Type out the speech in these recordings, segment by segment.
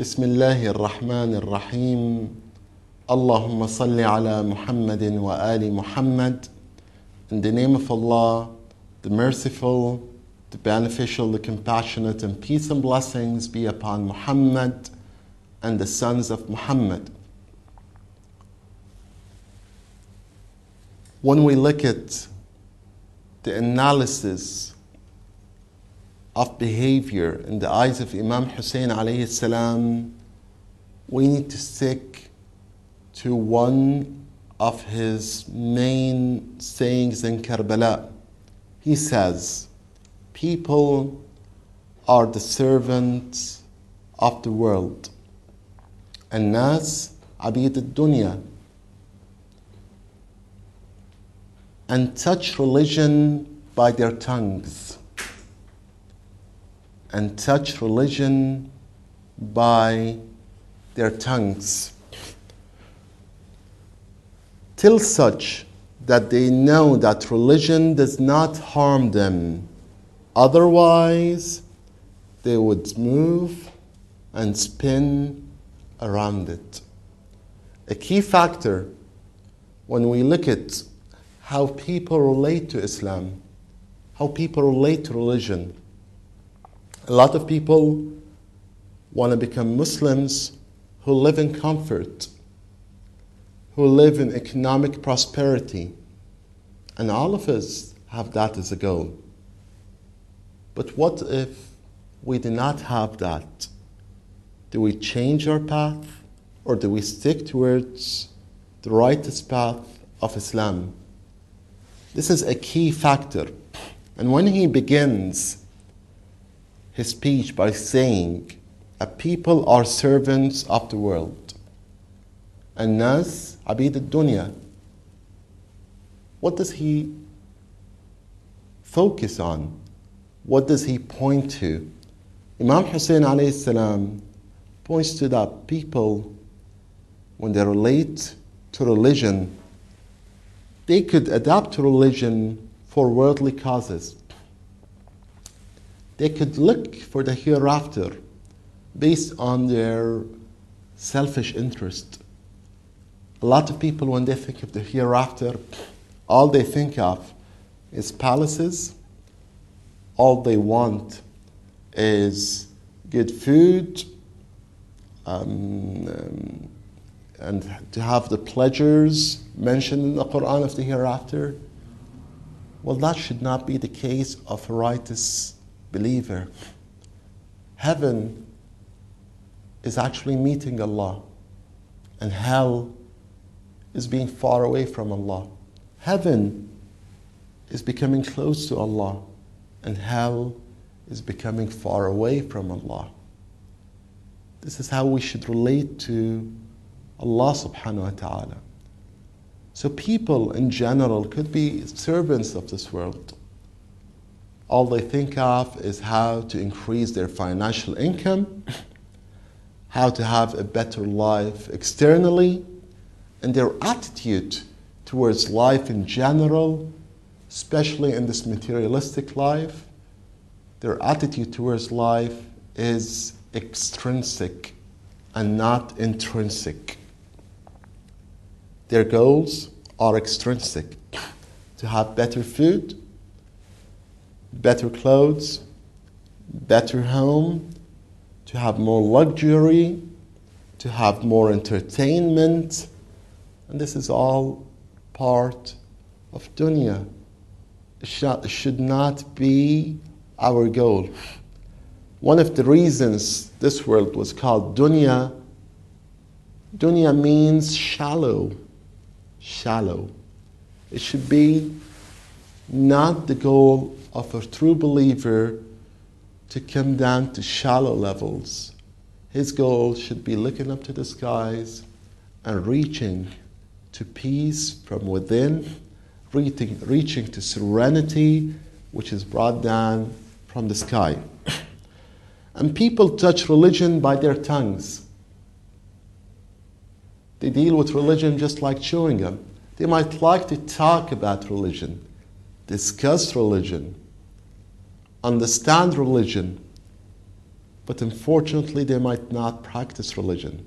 بسم الله الرحمن الرحيم اللهم صل على محمد وآل Muhammad. In the name of Allah, the merciful, the beneficial, the compassionate, and peace and blessings be upon Muhammad and the sons of Muhammad. When we look at the analysis of behavior in the eyes of Imam Husain alayhi salam, we need to stick to one of his main sayings in Karbala'a. He says, people are the servants of the world. الناس عبيد الدنيا. And touch religion by their tongues. And touch religion by their tongues, till such that they know that religion does not harm them. Otherwise, they would move and spin around it. A key factor when we look at how people relate to Islam, how people relate to religion. A lot of people want to become Muslims who live in comfort, who live in economic prosperity. And all of us have that as a goal. But what if we do not have that? Do we change our path, or do we stick towards the righteous path of Islam? This is a key factor. And when he begins his speech by saying, a people are servants of the world. الناس عبيد الدنيا. What does he focus on? What does he point to? Imam Hussein alayhi salam points to that people, when they relate to religion, they could adapt to religion for worldly causes. They could look for the hereafter based on their selfish interest. A lot of people, when they think of the hereafter, all they think of is palaces. All they want is good food, and to have the pleasures mentioned in the Quran of the hereafter. Well, that should not be the case of a righteous believer. Heaven is actually meeting Allah, and hell is being far away from Allah. Heaven is becoming close to Allah, and hell is becoming far away from Allah. This is how we should relate to Allah subhanahu wa ta'ala. So people in general could be servants of this world. All they think of is how to increase their financial income, how to have a better life externally, and their attitude towards life in general, especially in this materialistic life, their attitude towards life is extrinsic and not intrinsic. Their goals are extrinsic: to have better food, better clothes, better home, to have more luxury, to have more entertainment. And this is all part of dunya. It should not be our goal. One of the reasons this world was called dunya means shallow. Shallow. It should be not the goal of a true believer to come down to shallow levels. His goal should be looking up to the skies and reaching to peace from within, reaching to serenity, which is brought down from the sky. And people touch religion by their tongues. They deal with religion just like chewing gum. They might like to talk about religion, discuss religion, understand religion, but unfortunately they might not practice religion.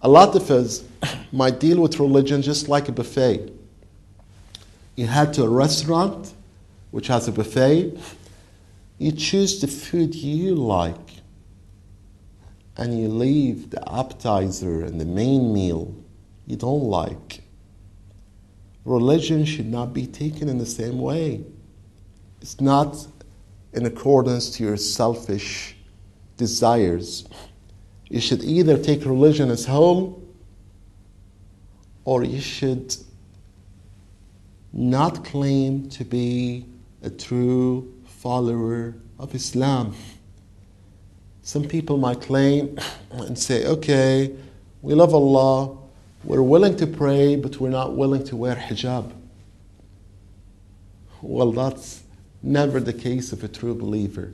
A lot of us might deal with religion just like a buffet. You head to a restaurant which has a buffet, you choose the food you like, and you leave the appetizer and the main meal you don't like. Religion should not be taken in the same way. It's not in accordance to your selfish desires. You should either take religion as whole, or you should not claim to be a true follower of Islam. Some people might claim and say, okay, we love Allah, we're willing to pray, but we're not willing to wear hijab. Well, that's never the case of a true believer.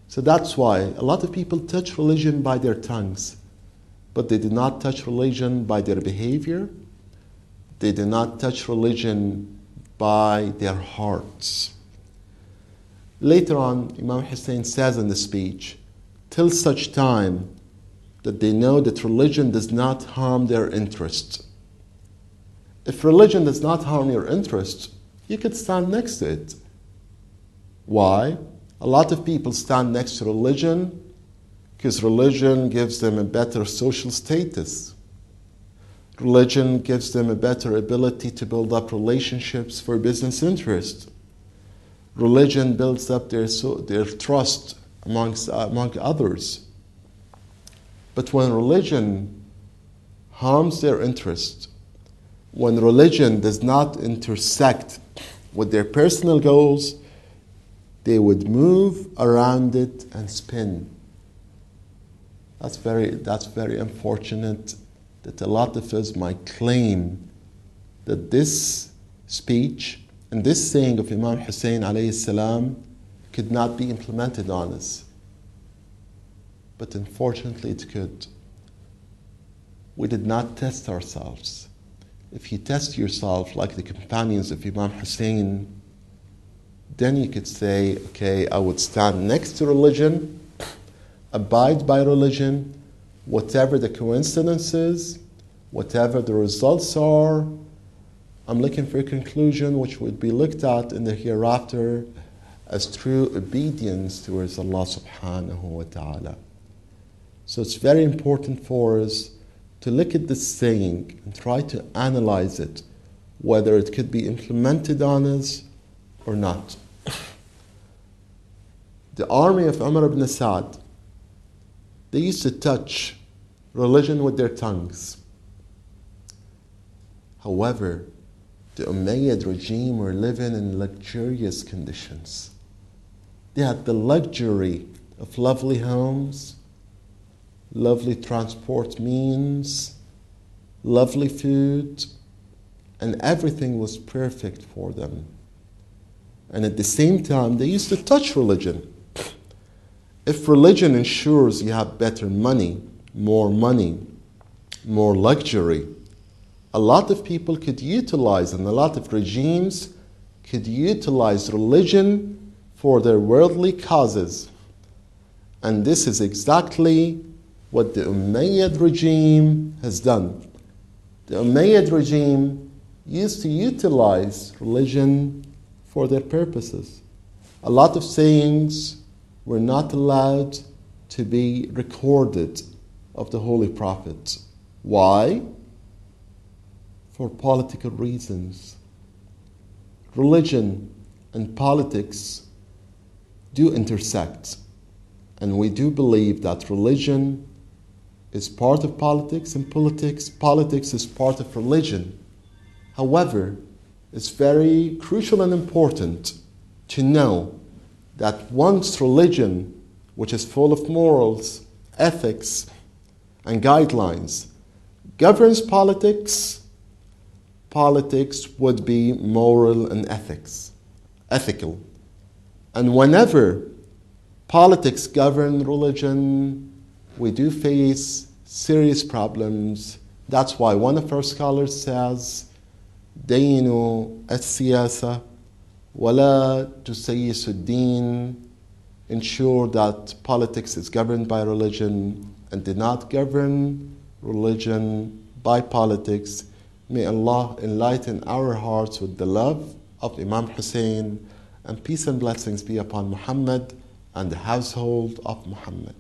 So that's why a lot of people touch religion by their tongues, but they do not touch religion by their behavior. They do not touch religion by their hearts. Later on, Imam Hussein says in the speech, till such time that they know that religion does not harm their interest. If religion does not harm your interest, you could stand next to it. Why? A lot of people stand next to religion because religion gives them a better social status. Religion gives them a better ability to build up relationships for business interest. Religion builds up their trust among others. But when religion harms their interest, when religion does not intersect with their personal goals, they would move around it and spin. That's very unfortunate that a lot of us might claim that this speech and this saying of Imam Hussein alayhi salam could not be implemented on us. But unfortunately it could. We did not test ourselves. If you test yourself like the companions of Imam Hussein, then you could say, okay, I would stand next to religion, abide by religion, whatever the coincidences, whatever the results are. I'm looking for a conclusion which would be looked at in the hereafter as true obedience towards Allah subhanahu wa ta'ala. So it's very important for us to look at this saying and try to analyze it, whether it could be implemented on us or not. The army of Umar ibn Sa'd, they used to touch religion with their tongues. However, the Umayyad regime were living in luxurious conditions. They had the luxury of lovely homes, lovely transport means, lovely food, and everything was perfect for them. And at the same time, they used to touch religion. If religion ensures you have better money, more luxury, a lot of people could utilize, and a lot of regimes could utilize religion for their worldly causes. And this is exactly what the Umayyad regime has done. The Umayyad regime used to utilize religion for their purposes. A lot of sayings were not allowed to be recorded of the Holy Prophet. Why? For political reasons. Religion and politics do intersect, and we do believe that religion is part of politics, and politics is part of religion. However, it's very crucial and important to know that once religion, which is full of morals, ethics, and guidelines governs politics, politics would be moral and ethical. And whenever politics govern religion, we do face serious problems. That's why one of our scholars says, دينوا السياسة ولا تسيسوا الدين. Ensure that politics is governed by religion and do not govern religion by politics. May Allah enlighten our hearts with the love of Imam Hussein, and peace and blessings be upon Muhammad and the household of Muhammad.